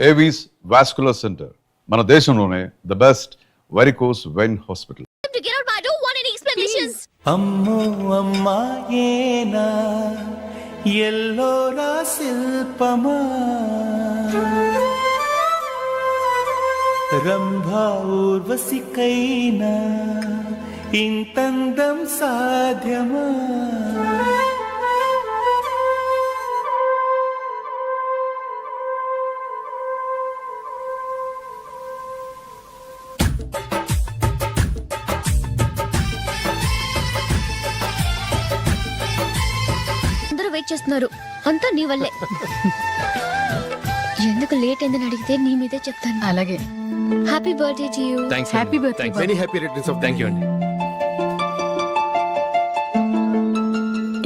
Avis vascular centre, మన దేశంలోనే the best varicose vein hospital. అమ్మో అమ్మాయేనా ఎల్లోరా శిల్పమా రంభా ఊర్వశికైనా ఇంతందం సాధ్యమా వెయిట్ చేస్తున్నారు అంతా నీ వల్లే. ఎందుకు లేట్ అయిందని అడిగితే నీ మీదే చెప్తాను. అలాగే. Happy birthday to you. Happy birthday. Very happy returns of thank you అండి.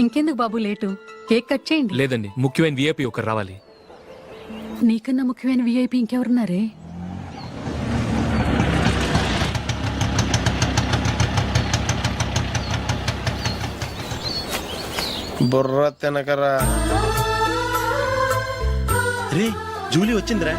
ఇంకెందుకు బాబు లేటు, కేక్ కట్ చేయండి. లేదండి, ముఖ్యమైన విఐపి ఒకరు రావాలి. నీకన్నా ముఖ్యమైన విఐపి ఇంకెవరున్నారే? బుర్ర తినకరా. రే జూలీ వచ్చిందిరా.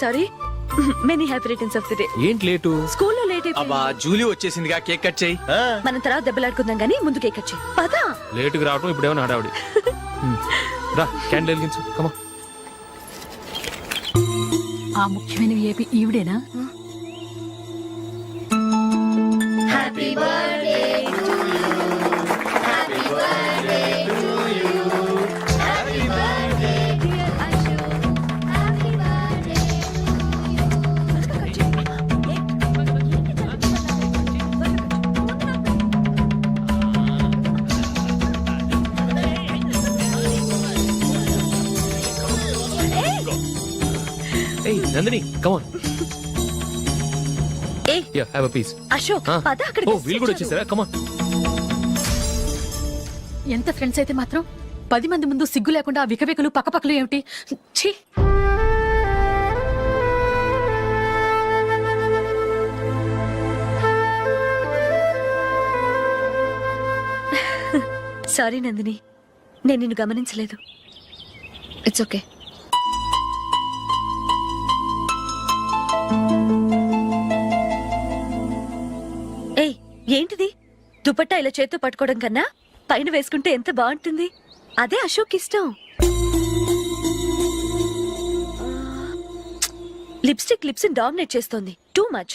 Sorry many happy returns of the day. ఏంటి లేటు? స్కూల్లో లేట్ అయిపోయింది. అబ్బా జూలీ వచ్చేసిందిగా, కేక్ కట్ చేయి. మనం తర్వాత దెబ్బలాడుకుందాం గానీ ముందు కేక్ కట్ చేయి. పదా లేటుగా రావటం ఇప్పుడేమో హడావుడి. రా క్యాండిల్ వెలిగించు. కమా. ఆ ముఖ్యమైన విఐపి ఈవిడేనా? Happy birthday to you. Happy birthday to you. Happy birthday dear Ashu. Happy birthday ఏయ్ నందిని, కమ్ ఆన్. ఏ ya have a piece. Ashok పద అక్కడికి. ఓ వీళ్ళు కూడా వచ్చేసారా? Come on. ఎంత ఫ్రెండ్స్ అయితే మాత్రం 10 మంది ముందు సిగ్గు లేకుండా ఆ వికవికలు పక్కపక్కలు ఏమిటి? ఛీ. సారీ నందిని, నేను నిన్ను గమనించలేదు. It's okay. ఏయ్ ఏంటిది? దుపట్టా ఇలా చేత్తో పట్టుకోవడం కన్నా పైన వేసుకుంటే ఎంత బాగుంటుంది. అదే అశోక్ ఇష్టం. లిప్స్టిక్ లిప్స్ డామినేట్ చేస్తోంది. Too much.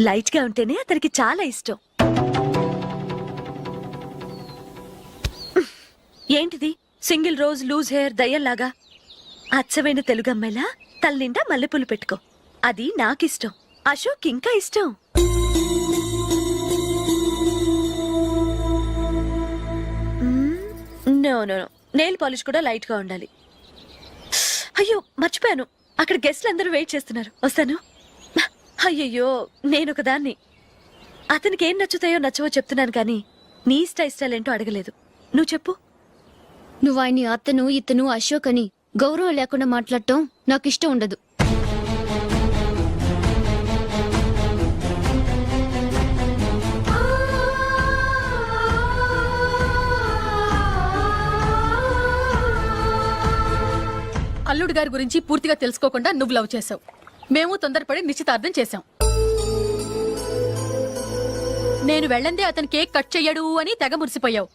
లైట్ గా ఉంటేనే అతనికి చాలా ఇష్టం. ఏంటిది? సింగిల్ రోజ్ లూజ్ హెయిర్ దయ్యంలాగా. అచ్చమైన తెలుగు అమ్మాయిలా తల్లిండా మల్లెపూలు పెట్టుకో. అది నాకిష్టం. అశోక్ ఇంకా ఇష్టం. నో నెయిల్ పాలిష్ కూడా లైట్ గా ఉండాలి. అయ్యో మర్చిపోయాను, అక్కడ గెస్ట్లు అందరూ వెయిట్ చేస్తున్నారు. వస్తాను. అయ్యయ్యో నేను ఒకదాన్ని. అతనికి ఏం నచ్చుతాయో నచ్చవో చెప్తున్నాను కానీ నీ ఇష్టాలేంటో అడగలేదు. నువ్వు చెప్పు. నువ్వు ఆయన్ని అతను ఇతను అశోక్ అని గౌరవం లేకుండా మాట్లాడటం నాకు ఇష్టం ఉండదు. అల్లుడు గారి గురించి పూర్తిగా తెలుసుకోకుండా నువ్వు లవ్ చేసావు. మేము తొందరపడి నిశ్చితార్థం చేశాం. నేను వెళ్ళందే అతను కేక్ కట్ చెయ్యడు అని తెగ మురిసిపోయావు.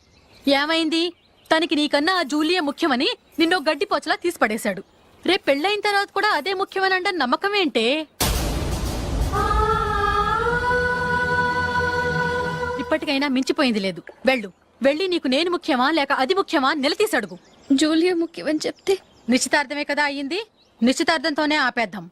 ఏమైంది? తనకి నీకన్నా ఆ జూలియా ముఖ్యమని నిన్నో గడ్డి పోచలా తీసి పడేశాడు. రేపు పెళ్ళైన తర్వాత కూడా అదే ముఖ్యమని అంటే నమ్మకం ఏంటే? ఇప్పటికైనా మించిపోయింది లేదు. వెళ్ళి నీకు నేను ముఖ్యమా లేక అది ముఖ్యమా నిలదీసి అడుగు. జూలియా ముఖ్యమని చెప్తే నిశ్చితార్థమే కదా అయ్యింది. నిశ్చితార్థంతోనే ఆపేద్దాం.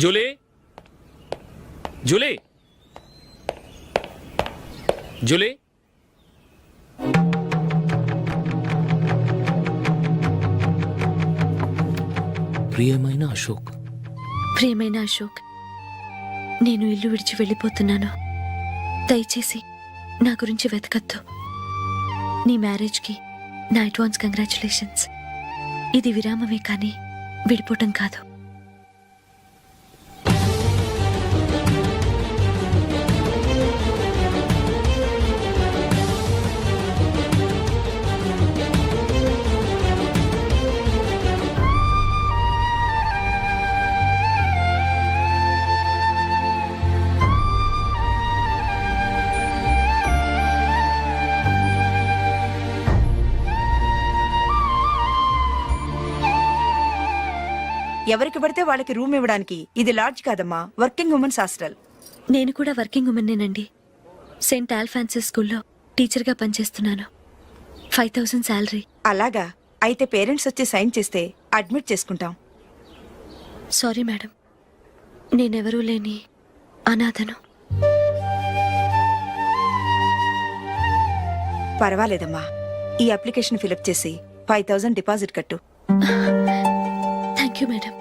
జూలీ జూలీ జూలీ ప్రియమైన అశోక్. ప్రియమైన అశోక్, నేను ఇల్లు విడిచి వెళ్ళిపోతున్నాను. దయచేసి నా గురించి వెతకద్దు. నీ మ్యారేజ్కి నా అడ్వాన్స్ కంగ్రాచులేషన్స్. ఇది విరామమే కానీ విడిపోవటం కాదు. ఎవరికి పడితే వాళ్ళకి రూమ్ ఇవ్వడానికి ఇది లాడ్జ్ కాదమ్మా, వర్కింగ్ ఉమెన్స్ హాస్టల్. నేను కూడా వర్కింగ్ ఉమెన్నేనండి. సెయింట్ ఆల్ఫాన్సిస్ స్కూల్లో టీచర్గా పనిచేస్తున్నాను. 5000 శాలరీ. అలాగా, అయితే పేరెంట్స్ వచ్చి సైన్ చేస్తే అడ్మిట్ చేసుకుంటాం. సారీ మేడం, నేనెవరూ లేని అనాథను. పర్వాలేదమ్మా, ఈ అప్లికేషన్ ఫిలప్ చేసి 5000 డిపాజిట్ కట్టు. Thank you madam.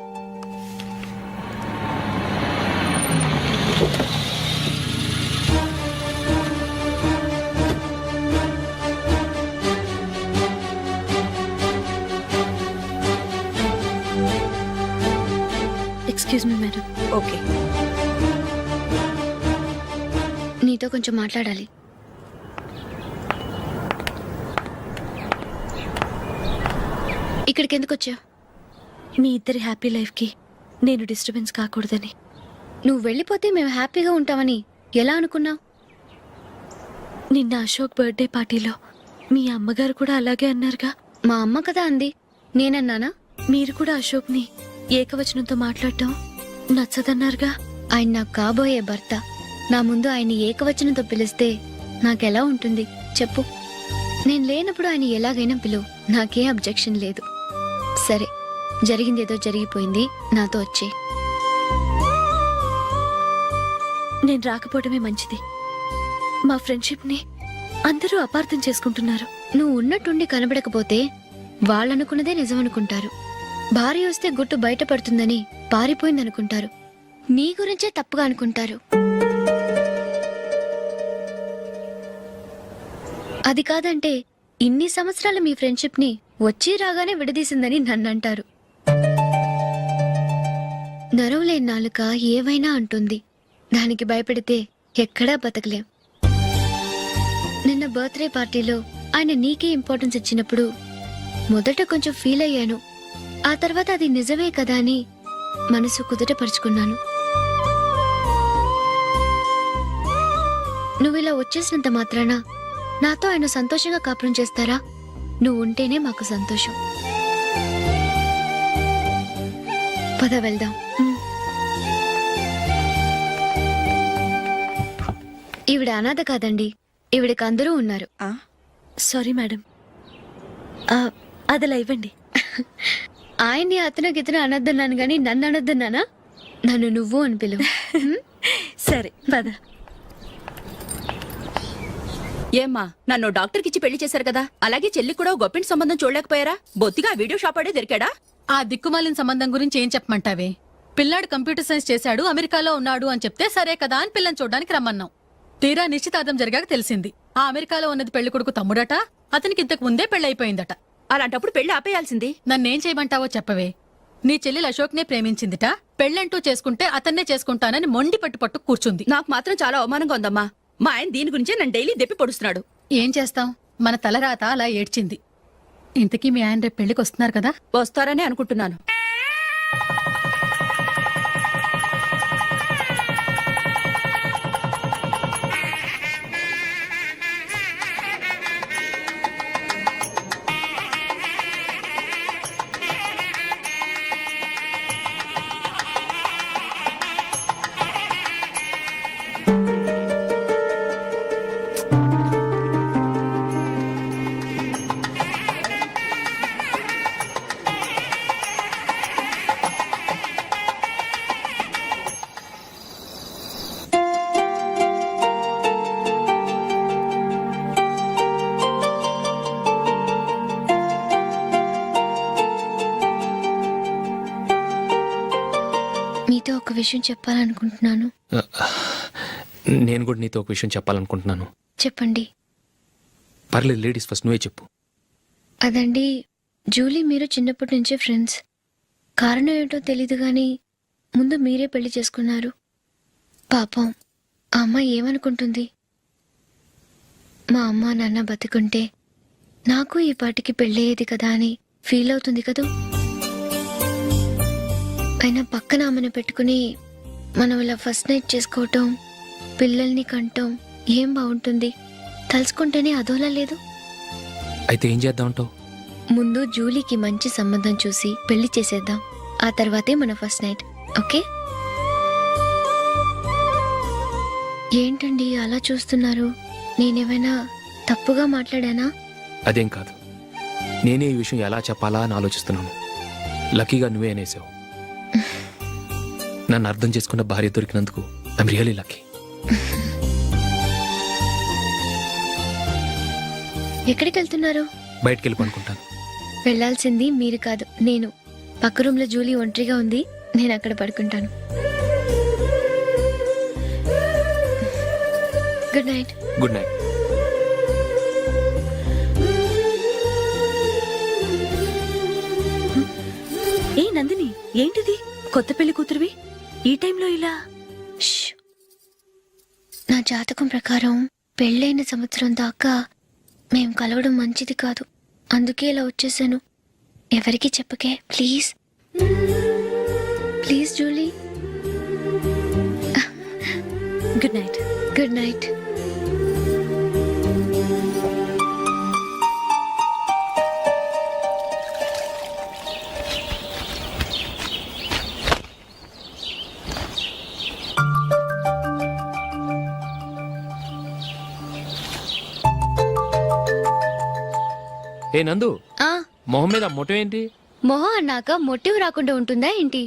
Excuse me madam. Okay. నీతో కొంచెం మాట్లాడాలి. ఇక్కడికి ఎందుకు వచ్చావు? మీ ఇద్దరి హ్యాపీ లైఫ్కి నేను డిస్టర్బెన్స్ కాకూడదని. నువ్వు వెళ్ళిపోతే మేము హ్యాపీగా ఉంటామని ఎలా అనుకున్నావు? నిన్న అశోక్ బర్త్డే పార్టీలో మీ అమ్మగారు కూడా అలాగే అన్నారుగా. మా అమ్మ కదా అంది, నేనన్నానా? మీరు కూడా అశోక్ని ఏకవచనంతో మాట్లాడటం నచ్చదన్నారుగా. ఆయన నాకు కాబోయే భర్త. నా ముందు ఆయన ఏకవచనంతో పిలిస్తే నాకెలా ఉంటుంది చెప్పు? నేను లేనప్పుడు ఆయన ఎలాగైనా పిలువు, నాకేం అబ్జెక్షన్ లేదు. సరే, జరిగిందేదో జరిగిపోయింది, నాతో వచ్చే. నేను రాకపోవడమే మంచిది. మా ఫ్రెండ్షిప్ని అందరూ అపార్థం చేసుకుంటున్నారు. నువ్వు ఉన్నట్టుండి కనబడకపోతే వాళ్ళనుకున్నదే నిజమనుకుంటారు. భార్య వస్తే గుట్టు బయటపడుతుందని పారిపోయిందనుకుంటారు. నీ గురించే తప్పుగా అనుకుంటారు. అది కాదంటే ఇన్ని సంవత్సరాల మీ ఫ్రెండ్షిప్ ని వచ్చి రాగానే విడదీసిందని నన్నంటారు. నరవలేని నాలుక ఏవైనా అంటుంది. దానికి భయపడితే ఎక్కడా బతకలేం. నిన్న బర్త్డే పార్టీలో ఆయన నీకే ఇంపార్టెన్స్ ఇచ్చినప్పుడు మొదట కొంచెం ఫీల్ అయ్యాను. ఆ తర్వాత అది నిజమే కదా అని మనసు కుదుటపరుచుకున్నాను. నువ్వు ఇలా వచ్చేసినంత మాత్రాన నాతో ఆయన సంతోషంగా కాపురం చేస్తారా? నువ్వు ఉంటేనే మాకు సంతోషం. పద వెళ్దాం. ఈవిడ అనాథ కాదండి, ఈవిడకి అందరూ ఉన్నారు. సారీ మేడం, అదిలా ఇవ్వండి. ఆయన్ని అతను గితను అనొద్దన్నాను గాని నన్ను అనొద్దన్నానా? నన్ను నువ్వు అని పిలువు. సరే పద. ఏమ్మా, నన్ను డాక్టర్కిచ్చి పెళ్లి చేశారు కదా, అలాగే చెల్లి కూడా గొప్పింటి సంబంధం చూడలేకపోయారా? బొత్తిగా వీడియో షాప్ ఆడే దొరికాడా? ఆ దిక్కుమాలిన సంబంధం గురించి ఏం చెప్పమంటావే? పిల్లాడు కంప్యూటర్ సైన్స్ చేశాడు, అమెరికాలో ఉన్నాడు అని చెప్తే సరే కదా అని పిల్లని చూడడానికి రమ్మన్నాం. తీరా నిశ్చితార్థం జరిగాక తెలిసింది ఆ అమెరికాలో ఉన్నది పెళ్లి కొడుకు తమ్ముడట, అతనికి ఇంతకు ముందే పెళ్లయిపోయిందట. అలాంటప్పుడు పెళ్లి ఆపేయాల్సింది. నన్నేం చేయమంటావో చెప్పవే. నీ చెల్లెలు అశోక్నే ప్రేమించిందిట, పెళ్ళంటూ చేసుకుంటే అతన్నే చేసుకుంటానని మొండి పట్టు కూర్చుంది. నాకు మాత్రం చాలా అవమానంగా ఉందమ్మా. మా ఆయన దీని గురించే నన్ను డైలీ దెప్పి పొడుస్తున్నాడు. ఏం చేస్తాం, మన తలరాత అలా ఏడ్చింది. ఇంతకీ మీ ఆయన రేపు పెళ్లికి వస్తున్నారు కదా? వస్తారని అనుకుంటున్నాను. విషయం చెప్పాలనుకుంటున్నాను. నేను కూడా నీతో ఒక విషయం చెప్పాలనుకుంటున్నాను. చెప్పండి. పర్లేదు, లేడీస్ ఫస్ట్, నువ్వే చెప్పు. అదండి, జూలీ మీరు చిన్నప్పటి నుంచే ఫ్రెండ్స్. కారణం ఏంటో తెలీదు కానీ ముందు మీరే పెళ్లి చేసుకున్నారు. పాపం ఆ అమ్మాయి ఏమనుకుంటుంది? మా అమ్మ నాన్న బతికుంటే నాకు ఈ పాటికి పెళ్ళయ్యేది కదా అని ఫీల్ అవుతుంది కదూ. అయినా పక్కన ఆమెను పెట్టుకుని మనం ఇలా ఫస్ట్ నైట్ చేసుకోవటం, పిల్లల్ని కంటం ఏం బాగుంటుంది? తలుచుకుంటేనే అదోలా లేదు. అయితే ఏం చేద్దాం అంటావు? ముందు జూలీకి మంచి సంబంధం చూసి పెళ్లి చేసేద్దాం. ఆ తర్వాతే మన ఫస్ట్ నైట్. ఓకే? ఏంటండి అలా చూస్తున్నారు? నేనేమైనా తప్పుగా మాట్లాడానా? అదేం కాదు, నేనే ఈ విషయం ఎలా చెప్పాలా అని ఆలోచిస్తున్నాను. లక్కీగా నువ్వే అనేసావు. నన్ను అర్థం చేసుకున్న భార్య దొరికినందుకు ఐఎమ్ రియలీ లక్కీ. ఎక్కడికి వెళ్తున్నారు? బయటికి వెళ్ళి పనుకుంటాను. వెళ్ళాల్సింది మీరు కాదు, నేను. పక్క రూమ్ లో జూలీ ఒంటరిగా ఉంది, నేను అక్కడ పడుకుంటాను. Good night. Good night. ఏ నందిని, ఏంటిది? కొత్త పెళ్లి కూతురువి ఈ టైంలో ఇలా? ష్. నా జాతకం ప్రకారం పెళ్ళైన సంవత్సరం దాకా మేం కలవడం మంచిది కాదు. అందుకే ఇలా వచ్చేసాను. ఎవరికి చెప్పకే please. Please Julie. Good night. Good night. ఏ నందు, ఆ మొహం మీద మొటం ఏంటి? మొహం అన్నాక మొటివ్ రాకుండా ఉంటుందా ఏంటి?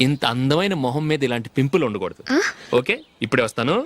ఇంత అందమైన మొహం మీద ఇలాంటి పింపుల్ ఉండకూడదు. ఆ? ఓకే, ఇప్పుడే వస్తాను.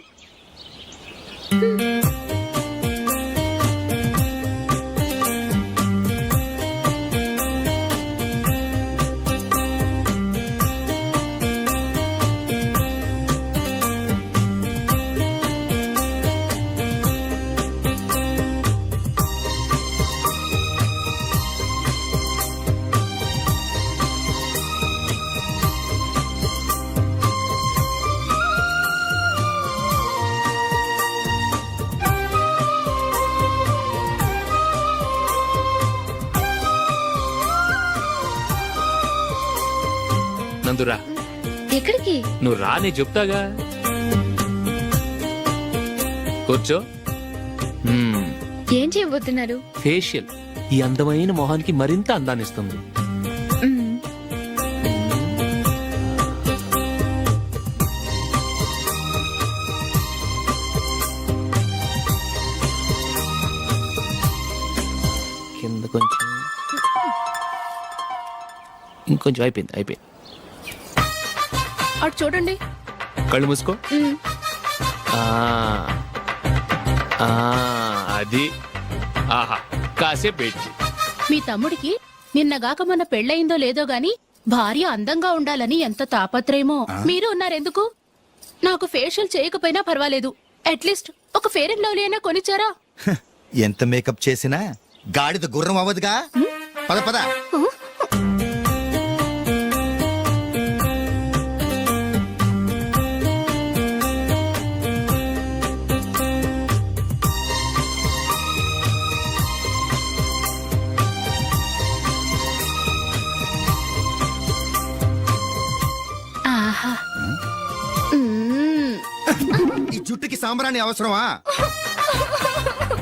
నందు రా. ఎక్కడికి? నువ్వు రా, నేను చెప్తాగా. కూర్చో. ఏం చేయబోతున్నారు? ఫేషియల్ ఈ అందమైన మొహానికి మరింత అందాన్ని ఇస్తుంది. మ్మ్. కింద కొంచెం, ఇంకొంచెం. అయిపోయింది. అటు చూడండి. కళ్ళు మూసుకో. మ్మ్. ఆ, ఆ, అది. ఆహా, కాసేపు పెట్టి. మీ తమ్ముడికి నిన్నగాక మొన్న పెళ్ళయిందో లేదో గాని భార్య అందంగా ఉండాలని ఎంత తాపత్రయమో. మీరు ఉన్నారెందుకు? నాకు ఫేషియల్ చేయకపోయినా పర్వాలేదు, అట్లీస్ట్ ఒక ఫేర్ అండ్ లవ్లీ అయినా కొనిచ్చారా? ఎంత మేకప్ చేసినా గాడిద గుర్రం అవ్వదుగా. పద పద. ఆహా. ఈ జుట్టుకి సాంబ్రాణి అవసరమా?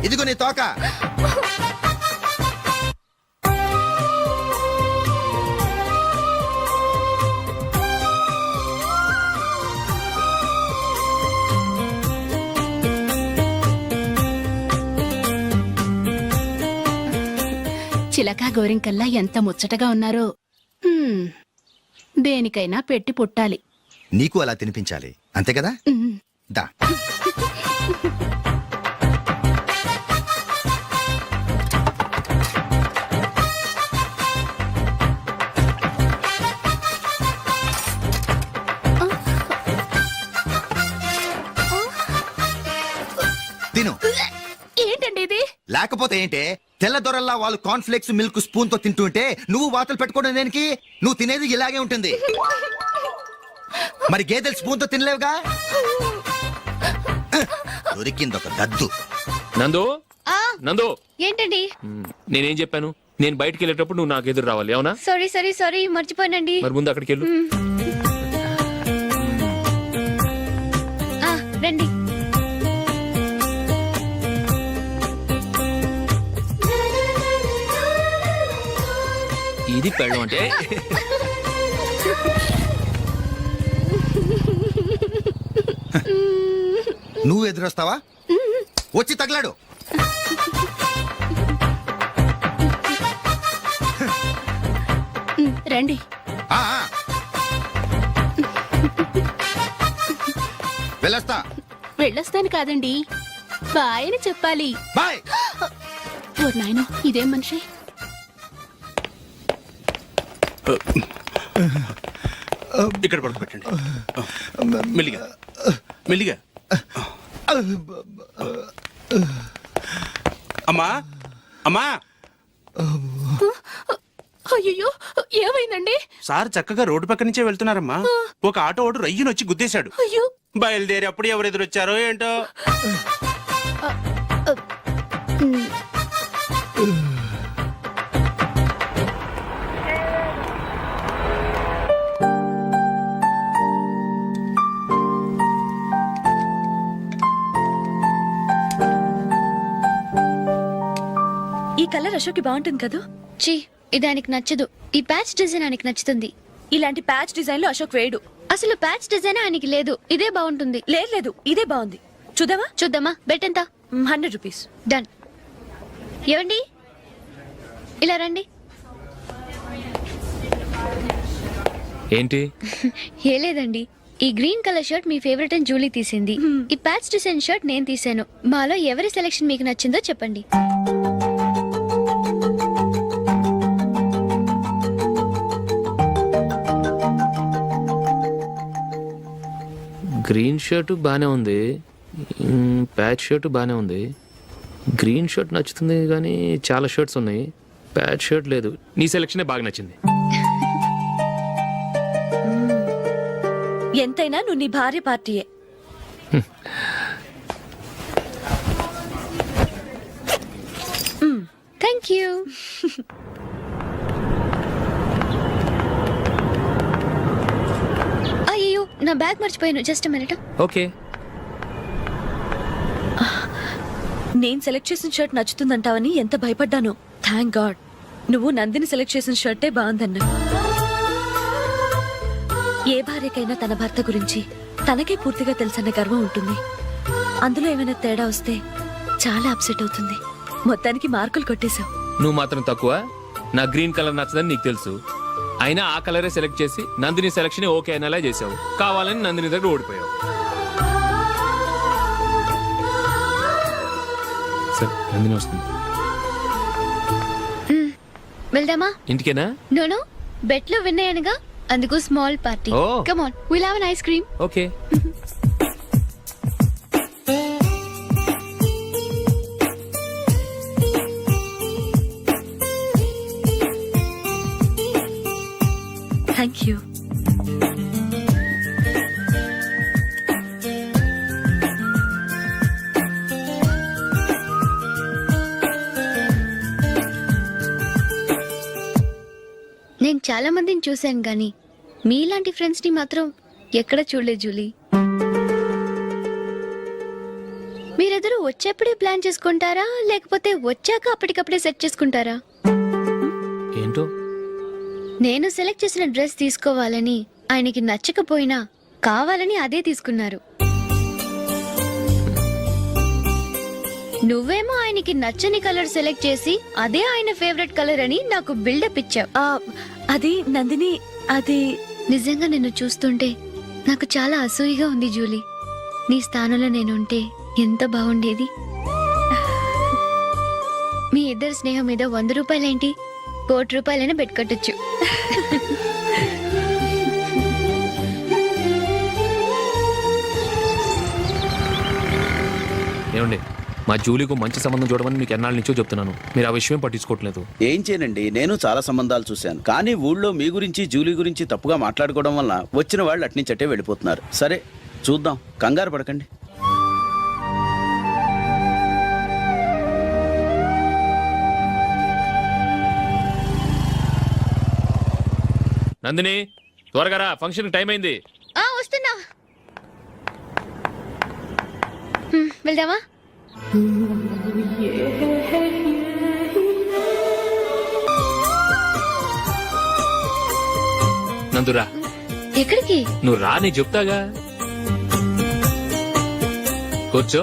ఇదిగో నీ తోక. చిలకా గోరింకల్లా ఎంత ముచ్చటగా ఉన్నారో. దేనికైనా పెట్టి పుట్టాలి. నీకు అలా తినిపించాలి, అంతే కదా? దా. ఏంటండి ఇది? లేకపోతే ఏంటే తెల్ల దొరల్లా వాళ్ళు కాన్ఫ్లెక్స్ మిల్క్ స్పూన్ తో తింటుంటే నువ్వు వాతలు పెట్టుకోవడం దేనికి? నువ్వు తినేది ఇలాగే ఉంటుంది. మరి గేదెలు స్పూన్ తో తినలేవుగా. దొరికింది ఒక దద్దు. నందు నందు ఏంటండి? నేనేం చెప్పాను? నేను బయటికి వెళ్ళేటప్పుడు నువ్వు నాకు ఎదురు రావాలి, అవునా? సారీ మర్చిపోయానండి. మరి ముందు అక్కడికి వెళ్ళు. రండి. ఇది పెళ్ళం అంటే నువ్వు ఎదురొస్తావా? వచ్చి తగలాడు. రండి. ఆ, ఆ. వెళ్ళొస్తా. వెళ్ళొస్తాను కాదండి, బాయ్ అని చెప్పాలి. బాయ్. ఓ నాయనో, ఇదేం మనిషి? ఇక్కడ పడుకోబెట్టండి. మెల్లిగా మెల్లిగా. అమ్మా అమ్మా, అయ్యో, ఏమైందండి? సార్ చక్కగా రోడ్డు పక్క నుంచే వెళ్తున్నారమ్మా. ఒక ఆటో ఓడు రయ్యను వచ్చి గుద్దేశాడు. అయ్యో, బయలుదేరి అప్పుడు ఎవరు ఎదురొచ్చారో ఏంటో. ఈ కలర్ అశోక్కి బాగుంటుంది కదా. ఛీ, ఇది ఆయనకి నచ్చదు. ఈ ప్యాచ్ డిజైన్ ఆయనకి నచ్చుతుంది. ఇలాంటి ప్యాచ్ డిజైన్ లో అశోక్ వేయడు. అసలు ప్యాచ్ డిజైన్ ఆయనకి లేదు. ఇదే బాగుంటుంది. లేదు, ఇదే బాగుంది. చూద్దామా? బెట్ ఎంత? 100 రూపీస్. డన్. ఏవండి, ఇలా రండి. ఏంటి? ఏ లేదండి, ఈ గ్రీన్ కలర్ షర్ట్ మీ ఫేవరెట్ అని జూలీ తీసింది. ఈ ప్యాచ్ డిజైన్ షర్ట్ నేను తీసాను. మాలో ఎవరి సెలెక్షన్ మీకు నచ్చిందో చెప్పండి. గ్రీన్ షర్ట్ బానే ఉంది, ప్యాచ్ షర్ట్ బానే ఉంది. గ్రీన్ షర్ట్ నచ్చుతుంది కానీ చాలా షర్ట్స్ ఉన్నాయి, ప్యాచ్ షర్ట్ లేదు. నీ సెలెక్షనే బాగా నచ్చింది. ఎంతైనా నువ్వు నీ భార్య పార్టీయే. Thank you. అయ్యో, నా బ్యాగ్ మర్చిపోయాను. Just minute. ఓకే. నేను సెలెక్ట్ చేసిన షర్ట్ నచ్చుతుందంటావని ఎంత భయపడ్డాను. థ్యాంక్ గాడ్ నువ్వు నందిని సెలెక్ట్ చేసిన షర్టే బాగుందన్నా. ఏ భార్యకైనా తన భర్త గురించి తనకే పూర్తిగా తెలుసన్న గర్వం ఉంటుంది. అందులో ఏమైనా తేడా వస్తే చాలా అప్సెట్ అవుతుంది. మొత్తానికి మార్కులు కొట్టేశావు. నువ్వు మాత్రం తక్కువ. నా గ్రీన్ కలర్ నచ్చదని నీకు తెలుసు, అయినా ఆ కలరే సెలెక్ట్ చేసి నందిని సెలెక్షన్ ఓకే అనేలా చేసావు. కావాలని నందిని దగ్గర ఓడిపోయావు. సరే, నందిని వస్తుంది. వెళ్దామా? ఇంటికేనా? నో, బెట్ లో విన్ అయ్యానుగా, అందుకు small party. Oh. Come on, will have an ice cream. Okay. Thank you. నేను చాలా మందిని చూశాను గానీ మీలాంటి ఫ్రెండ్స్ ని మాత్రం ఎక్కడ చూడలేదు జూలీ. మీరెదరూ వచ్చేప్పుడే ప్లాన్ చేసుకుంటారా, లేకపోతే వచ్చాక అప్పటికప్పుడే సెట్ చేసుకుంటారా? ఏంటో? నేను సెలెక్ట్ చేసిన డ్రెస్ తీసుకోవాలని ఆయనకి నచ్చకపోయినా కావాలని అదే తీసుకున్నారు. నువ్వేమో ఆయనకి నచ్చని కలర్ సెలెక్ట్ చేసి అదే ఆయన ఫేవరెట్ కలర్ అని నాకు బిల్డప్ ఇచ్చావు. అది నందిని, అది నిజంగా నిన్ను చూస్తుంటే నాకు చాలా అసూయగా ఉంది జూలీ. నీ స్థానంలో నేనుంటే ఎంత బాగుండేది. మీ ఇద్దరు స్నేహం మీద 100 రూపాయలేంటి, 1 కోటి రూపాయలైనా పెట్టుకట్టచ్చు. ఏమండి, మా జూలీకు మంచి సంబంధం చూడమని మీకు ఎన్నాళ్ళ నుంచో చెప్తున్నాను, మీరు ఆ విషయం పట్టించుకోవట్లేదు. ఏం చేయనండి, నేను చాలా సంబంధాలు చూశాను. కానీ ఊళ్ళో మీ గురించి జూలీ గురించి తప్పుగా మాట్లాడుకోవడం వల్ల వచ్చిన వాళ్ళు అట్నుంచటే వెళ్ళిపోతున్నారు. సరే చూద్దాం, కంగారు పడకండి. నందిని త్వరగా రా, ఫంక్షన్ టైం అయింది. వస్తున్నా. వెళ్దామా? నందురా, ఎక్కడికి? నువ్వు రా, నేను చెప్తాగా. కూర్చో.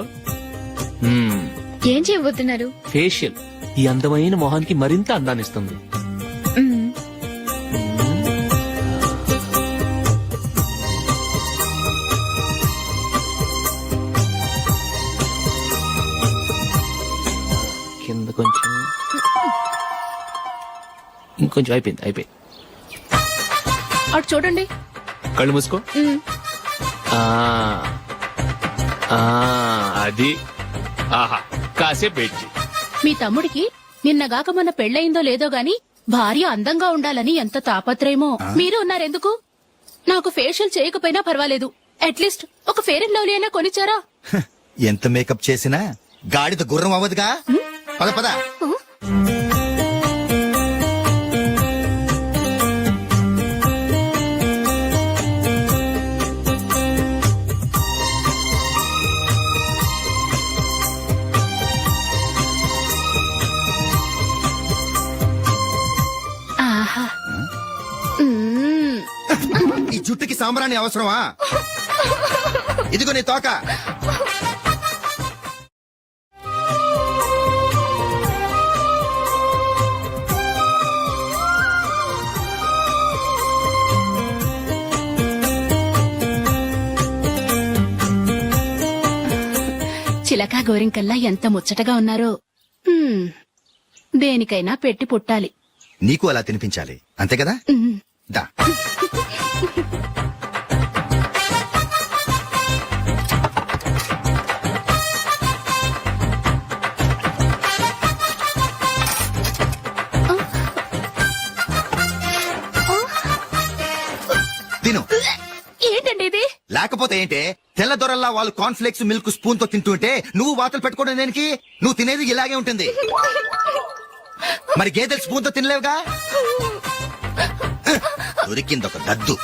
ఏం చేయబోతున్నారు? ఫేషియల్ ఈ అందమైన మొహానికి మరింత అందాన్నిస్తుంది. మ్మ్. కింద కొంచెం, ఇంకొంచెం. అయిపోయింది. అటు చూడండి. కళ్ళు మూసుకో. మ్మ్. ఆ, ఆ, అది. ఆహా, కాసేపు వెయిట్ చెయ్. మీ తమ్ముడికి నిన్నగాక మొన్న పెళ్ళయిందో లేదో గాని భార్య అందంగా ఉండాలని ఎంత తాపత్రయమో. మీరు ఉన్నారెందుకు? నాకు ఫేషియల్ చేయకపోయినా పర్వాలేదు, అట్లీస్ట్ ఒక ఫేర్ అండ్ లవ్లీ అయినా కొనిచ్చారా? ఎంత మేకప్ చేసినా గాడిద గుర్రం అవ్వదుగా. పద పద. ఆహా. మ్మ్. ఈ జుట్టుకి సాంబ్రాణి అవసరమా? ఇదిగో నీ తోక. చిలకా గోరింకల్లా ఎంత ముచ్చటగా ఉన్నారో. మ్మ్. దేనికైనా పెట్టి పుట్టాలి. నీకు అలా తినిపించాలి, అంతే కదా? మ్మ్. దా. తిను. ఏంటండి ఇది? లేకపోతే ఏంటే, తెల్లదొరల్లా వాళ్ళు కాన్ఫ్లెక్స్ మిల్క్ స్పూన్ తో తింటుంటే నువ్వు వాతలు పెట్టుకోవడం దేనికి? నువ్వు తినేది ఇలాగే ఉంటుంది. మరి గేదెలు స్పూన్ తో తినలేవుగా. దొరికిందొక దద్దు.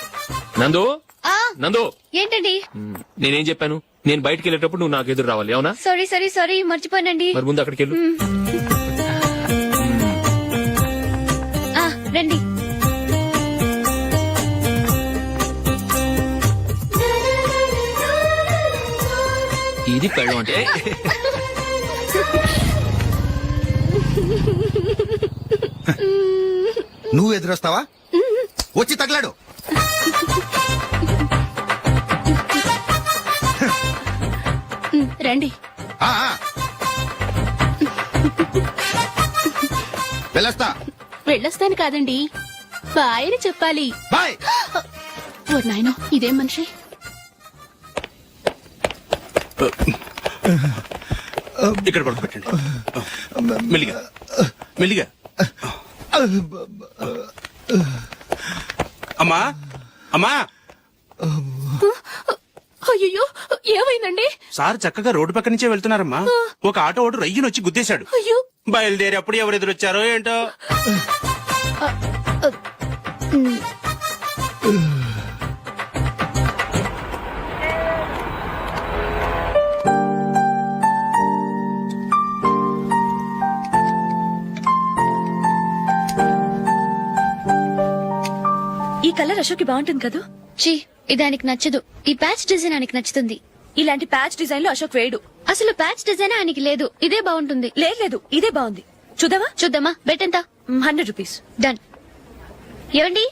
నందు, ఆ, నందు, ఏంటండి? నేనేం చెప్పాను? నేను బయటికి వెళ్ళేటప్పుడు నువ్వు నాకు ఎదురు రావాలి, అవునా? సారీ మర్చిపోయానండి. మరి ముందు అక్కడికి వెళ్ళు. రండి. ఇది పెళ్ళం అంటే. నువ్వు ఎదురొస్తావా? వచ్చి తగలాడు. రండి. ఆ, ఆ. వెళ్ళొస్తా. వెళ్ళొస్తాను కాదండి, బాయ్ అని చెప్పాలి. బాయ్. ఓ నాయనో, ఇదేం మనిషి? ఇక్కడ పడుకోబెట్టండి. మెల్లిగా మెల్లిగా. అమ్మా అమ్మా. అయ్యో, ఏమైందండి? సార్ చక్కగా రోడ్డు పక్క నుంచే వెళ్తున్నారమ్మా. ఒక ఆటో ఓడు రయ్యను వచ్చి గుద్దేశాడు. అయ్యో. బయలుదేరి అప్పుడు ఎవరు ఎదురొచ్చారో ఏంటో. ఈ కలర్ అశోక్కి బాగుంటుంది కదా? చీ, ఇది ఆయనకి నచ్చదు. ఈ ప్యాచ్ డిజైన్ ఆయనకి నచ్చుతుంది. ఇలాంటి ప్యాచ్ డిజైన్ లో అశోక్ వేడు. అసలు ప్యాచ్ డిజైన్ ఆయనకి లేదు. ఇదే బాగుంటుంది. లేదు, ఇదే బాగుంది. చూద్దామా? చూద్దామా? బెట్ ఎంత? 100 రూపీస్. డన్. ఏవండి,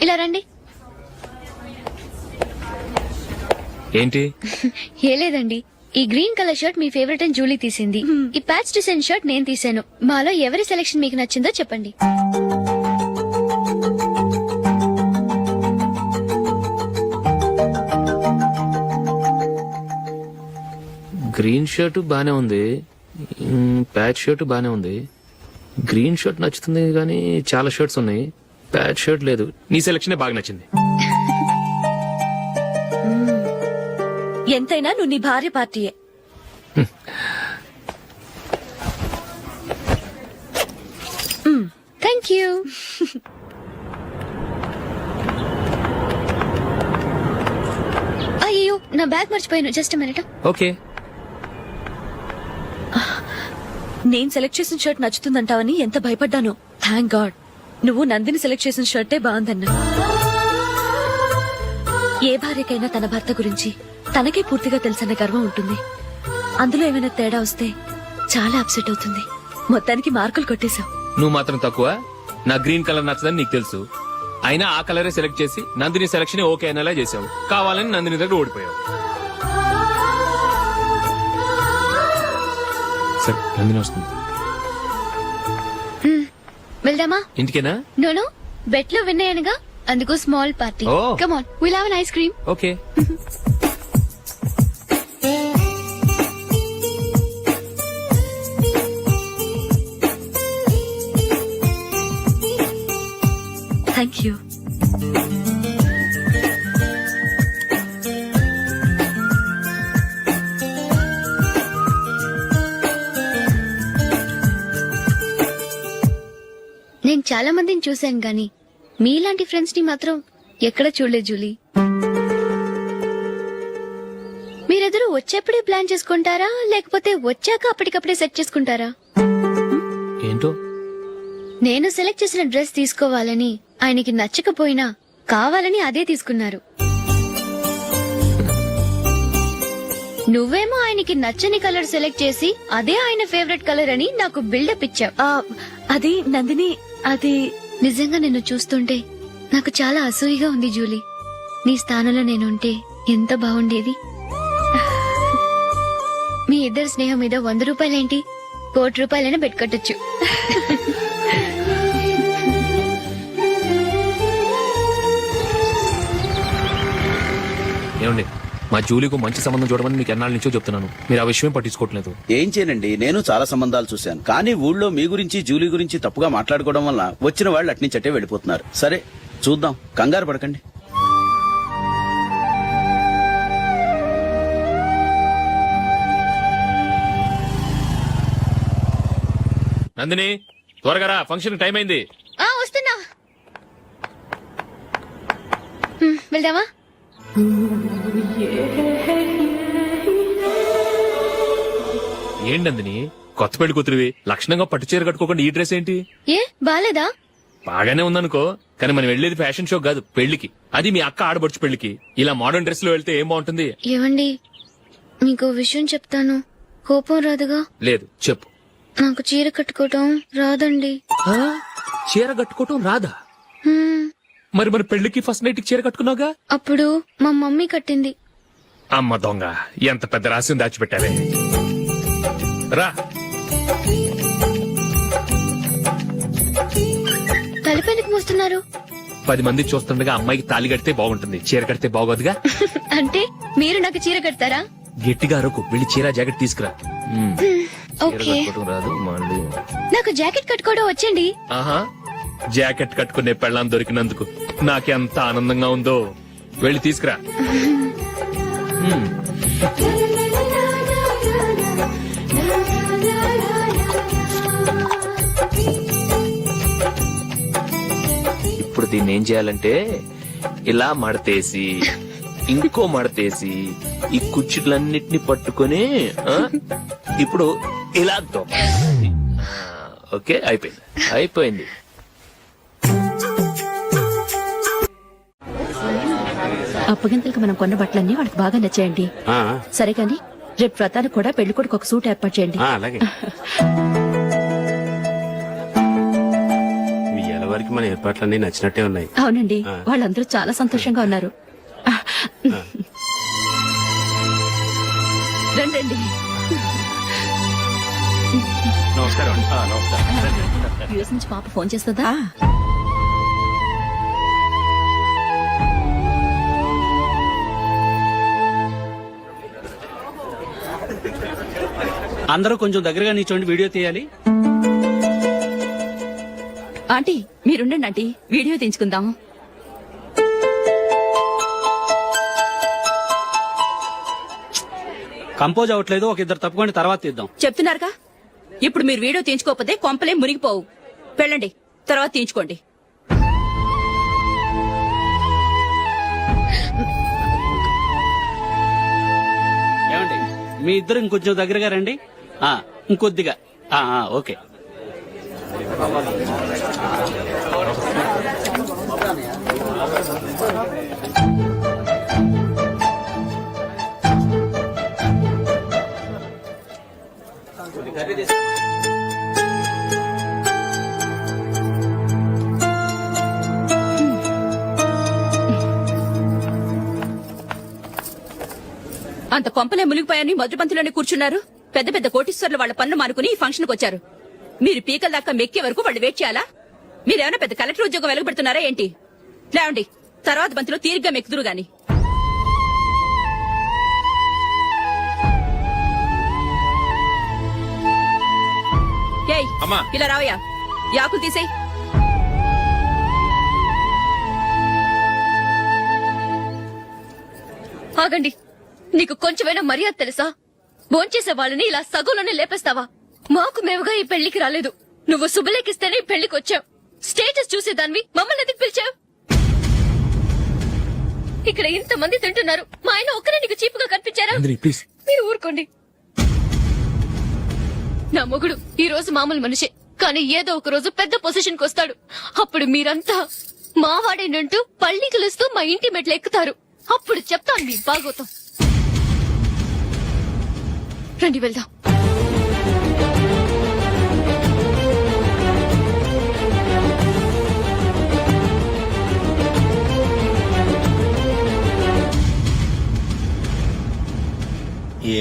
ఇలా రండి. ఏంటి? ఏ లేదండి, ఈ గ్రీన్ కలర్ షర్ట్ మీ ఫేవరెట్ అని జూలీ తీసింది. ఈ ప్యాచ్ డిజైన్ షర్ట్ నేను తీసాను. మాలో ఎవరి సెలెక్షన్ మీకు నచ్చిందో చెప్పండి. గ్రీన్ షర్ట్ బానే ఉంది, ప్యాచ్ షర్ట్ బానే ఉంది. గ్రీన్ షర్ట్ నచ్చుతుంది కానీ చాలా షర్ట్స్ ఉన్నాయి. ప్యాచ్ షర్ట్ లేదు. నీ సెలక్షన్ బాగా నచ్చింది. ఎంతైనా నువ్వు నీ భార్య పార్టీయే. Thank you. అయ్యో నా బ్యాగ్ మర్చిపోయాను. Just minute. ఓకే. నేను సెలెక్ట్ చేసిన షర్ట్ నచ్చుతుందంటావని ఎంత భయపడ్డాను. థ్యాంక్ గాడ్ నువ్వు నందిని సెలెక్ట్ చేసిన షర్టే బాగుందన్నా. ఏ భార్యకైనా తన భర్త గురించి తనకే పూర్తిగా తెలుసన్న గర్వం ఉంటుంది. అందులో ఏమైనా తేడా వస్తే చాలా అప్సెట్ అవుతుంది. మొత్తానికి మార్కులు కొట్టేశావు. నువ్వు మాత్రం తక్కువ. నా గ్రీన్ కలర్ నచ్చదని నీకు తెలుసు. అయినా ఆ కలరే సెలెక్ట్ చేసి నందిని సెలక్షన్ ఓకే అనేలా చేసావు. కావాలని నందిని దగ్గర ఓడిపోయావు. సరే నందిని వస్తుంది. వెళ్దామా? ఇంటికేనా? నోను బెట్ లో విన్నాయనగా, అందుకు small party. Oh. Come on, will have an ice cream. Okay. Thank you. నేను చాలా మందిని చూశాను గాని మీలాంటి ఫ్రెండ్స్ ని మాత్రం ఎక్కడ చూడలేదు జూలీ. మీరెదరూ వచ్చేప్పుడే ప్లాన్ చేసుకుంటారా లేకపోతే వచ్చాక అప్పటికప్పుడే సెట్ చేసుకుంటారా? ఏంటో నేను సెలెక్ట్ చేసిన డ్రెస్ తీసుకోవాలని ఆయనకి నచ్చకపోయినా కావాలని అదే తీసుకున్నారు. నువ్వేమో ఆయనకి నచ్చని కలర్ సెలెక్ట్ చేసి అదే ఆయన ఫేవరెట్ కలర్ అని నాకు బిల్డప్ ఇచ్చావు. అది నందిని, అది నిజంగా నిన్ను చూస్తుంటే నాకు చాలా అసూయగా ఉంది జూలీ. నీ స్థానంలో నేనుంటే ఎంత బాగుండేది. మీ ఇద్దరు స్నేహం మీద 100 రూపాయలేంటి, 1 కోటి రూపాయలైనా పెట్టుకట్టొచ్చు. ఏమండి, మా జూలీకు మంచి సంబంధం చూడమని మీకు ఎన్నాళ్ళ నుంచో చెప్తున్నాను. మీరు ఆ విషయం పట్టించుకోవట్లేదు. ఏం చేయనండి, నేను చాలా సంబంధాలు చూశాను. కానీ ఊళ్ళో మీ గురించి జూలీ గురించి తప్పుగా మాట్లాడుకోవడం వల్ల వచ్చిన వాళ్ళు అట్నుంచటే వెళ్ళిపోతున్నారు. సరే చూద్దాం, కంగారు పడకండి. నందిని త్వరగా రా, ఫంక్షన్ టైం అయింది. వస్తున్నా. వెళ్దామా? ఏంటి నందిని, కొత్త పెళ్లి కూతురివి లక్షణంగా పట్టు చీర కట్టుకోకుండా ఈ డ్రెస్ ఏంటి? ఏ బాలేదా? బాగానే ఉందనుకో, కానీ మనం వెళ్లేది ఫ్యాషన్ షో కాదు, పెళ్లికి. అది మీ అక్క ఆడబడుచు పెళ్లికి. ఇలా మోడర్న్ డ్రెస్ లో వెళ్తే ఏం బాగుంటుంది? ఏవండి, మీకు విషయం చెప్తాను, కోపం రాదుగా? లేదు, చెప్పు. నాకు చీర కట్టుకోవటం రాదండి. చీర కట్టుకోవటం రాదా? హ్మ్, మరి మన పెళ్లికి ఫస్ట్ నైట్ చీర కట్టుకున్నావుగా? అప్పుడు మా మమ్మీ కట్టింది. అమ్మ దొంగ, ఎంత పెద్ద రహస్యం దాచిపెట్టావే. రా. తలపెందుకు మోస్తున్నారు? 10 మంది చూస్తుండగా అమ్మాయికి తాళి కడితే బాగుంటుంది, చీర కడితే బాగోదుగా. అంటే మీరు నాకు చీర కడతారా? గట్టిగా అరకు, వెళ్ళి చీర జాకెట్ తీసుకురా. చీర ఓకే, కట్టుకోవటం రాదు మళ్ళీ. నాకు జాకెట్ కట్టుకోవడం వచ్చండి. ఆహా, జాకెట్ కట్టుకునే పెళ్ళాం దొరికినందుకు నాకెంత ఆనందంగా ఉందో. వెళ్ళి తీసుకురా. ఇప్పుడు దీన్ని ఏం చేయాలంటే ఇలా మడతేసి ఇంకో మడతేసి ఈ కుర్చీలన్నిటిని పట్టుకొని ఇప్పుడు ఇలా దొక్కాలి. ఓకే, అయిపోయింది. అప్పగింతలకు మనం కొన్న బట్టలన్నీ వాళ్ళకి బాగా నచ్చాయండి. సరే కానీ రేపు వ్రతానికి కూడా పెళ్లి కొడుకు ఒక సూట్ ఏర్పాటు చేయండి. అలాగే. మీ వరకు మన ఏర్పాట్లన్నీ నచ్చినట్టే ఉన్నాయి. అవునండి, వాళ్ళందరూ చాలా సంతోషంగా ఉన్నారు. రండి. నమస్కారం. యూఎస్ నుంచి పాప ఫోన్ చేస్తుందా? అందరూ కొంచెం దగ్గరగా నిల్చోండి, వీడియో తీయాలి. ఆంటీ మీరుండండి ఆంటీ, వీడియో తీయించుకుందాం. కంపోజ్ అవ్వట్లేదు, ఒక ఇద్దరు తప్పుకోండి, తర్వాత తీద్దాం. చెప్తున్నారుగా, ఇప్పుడు మీరు వీడియో తీయించుకోకపోతే కొంపలే మునిగిపోవు. వెళ్ళండి, తర్వాత తీయించుకోండి. ఏమండి, మీ ఇద్దరు ఇంకొంచెం దగ్గరగా రండి. ఇంకొద్దిగా. ఓకే. అంత కొంపలే మునిగిపోయాని మొదటి పంతిలోనే కూర్చున్నారు. పెద్ద పెద్ద కోటీశ్వర్లు వాళ్ళ పనులు మానుకుని ఈ ఫంక్షన్ కు వచ్చారు. మీరు పీకల దాకా మెక్కే వరకు వాళ్ళు వెయిట్ చేయాలా? మీరేమైనా పెద్ద కలెక్టర్ ఉద్యోగం వెలగబెడుతున్నారా ఏంటి? లేవండి, తర్వాత బంతిలో తీరిగ్గా మెక్కుదురు గాని. ఏయ్, ఇలా రావయ్యా, యాకులు తీసేయ్. ఆగండి, నీకు కొంచెమైనా మర్యాద తెలుసా? భోంచేసే వాళ్ళని ఇలా సగంలోనే లేపేస్తావా? మాకు మేముగా ఈ పెళ్లికి రాలేదు. నువ్వు శుభలేఖిస్తేనే ఈ పెళ్లికి వచ్చావు. స్టేటస్ చూసేదానివి మమ్మల్ని ఎందుకు పిలిచావు? ఇక్కడ ఇంతమంది తింటున్నారు, మా ఆయన ఒక్కరే నీకు చీపుగా కనిపించారా? మీరు ఊరుకోండి. నా మొగుడు ఈ రోజు మామూలు మనిషే, కానీ ఏదో ఒక రోజు పెద్ద పొజిషన్ కు వస్తాడు. అప్పుడు మీరంతా మావాడేనంటూ పళ్ళి కలుస్తూ మా ఇంటి మెట్లు ఎక్కుతారు. అప్పుడు చెప్తాను మీ బాగోతాం. రండి వెళ్దాం.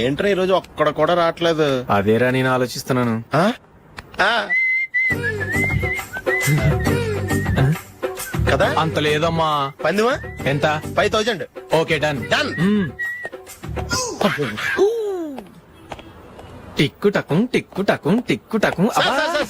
ఏంట్రా ఈ రోజు ఒక్కడ కూడా రావట్లేదు? అదేరా నేను ఆలోచిస్తున్నాను. కదా అంత లేదమ్మా. పందిమా ఎంత? 5000. Okay, done. డన్. టిక్కు టకుం టిక్కు టకుం టిక్కు టకుం.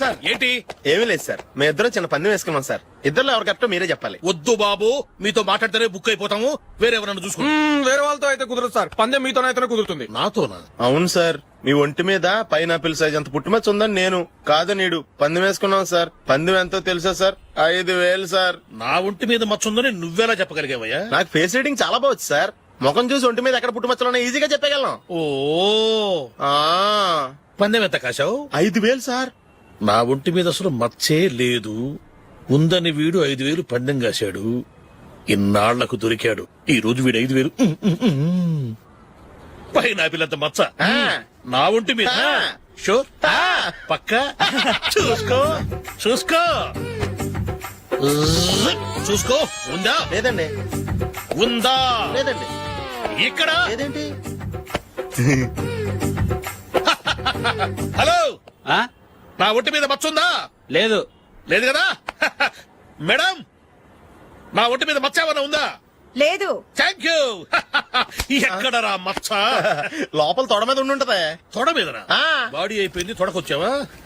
సార్ ఏంటి? ఏమీ లేదు సార్, మేము ఇద్దరం చిన్న పందెం వేసుకున్నాం సార్. ఇద్దరు ఎవరు కరెక్టో మీరే చెప్పాలి. వద్దు బాబు, మీతో మాట్లాడితేనే బుక్ అయిపోతాము. వేరే ఎవరన్నా చూసుకో. వేరే వాళ్ళతో అయితే కుదరదు సార్, పందెం మీతోనైతేనే కుదురుతుంది. నాతోనా? అవును సార్, మీ ఒంటి మీద పైనాపిల్ సైజ్ అంత పుట్టుమచ్చ ఉందని నేను కాదు నీడు పందెం వేసుకున్నాం సార్. పందెం ఎంతో తెలుసా సార్? 5000 సార్. నా ఒంటి మీద మచ్చ ఉందని నువ్వెలా చెప్పగలిగావయ్యా? నాకు ఫేస్ రీడింగ్ చాలా బాగుంది సార్. ముఖం చూసి ఒంటి మీద ఎక్కడ పుట్టుమచ్చలో ఈజీగా చెప్పగలను. ఓ, పందెం ఎంత కాశావు? 5000 సార్. నా ఒంటి మీద అసలు మచ్చే లేదు. ఉందని వీడు 5000 పందెం కాశాడు. ఇన్నాళ్లకు దొరికాడు. ఈ రోజు వీడు 5000 పైన పిల్లంత మచ్చ నా ఒంటి మీద. షూర్? పక్క చూసుకో చూసుకో చూసుకో. ఉందా? లేదండి. ఉందా? లేదండి. ఇక్కడ లేదేంటి? హలో, నా ఒంటి మీద మచ్చ ఉందా? లేదు. లేదు కదా? మేడం, నా ఒంటి మీద మచ్చ ఏమైనా ఉందా? లేదు. Thank you. ఎక్కడరా మచ్చ? లోపల తొడ మీద ఉండి ఉంటదా? తొడ మీదనా? బాడీ అయిపోయింది, తొడకొచ్చావా?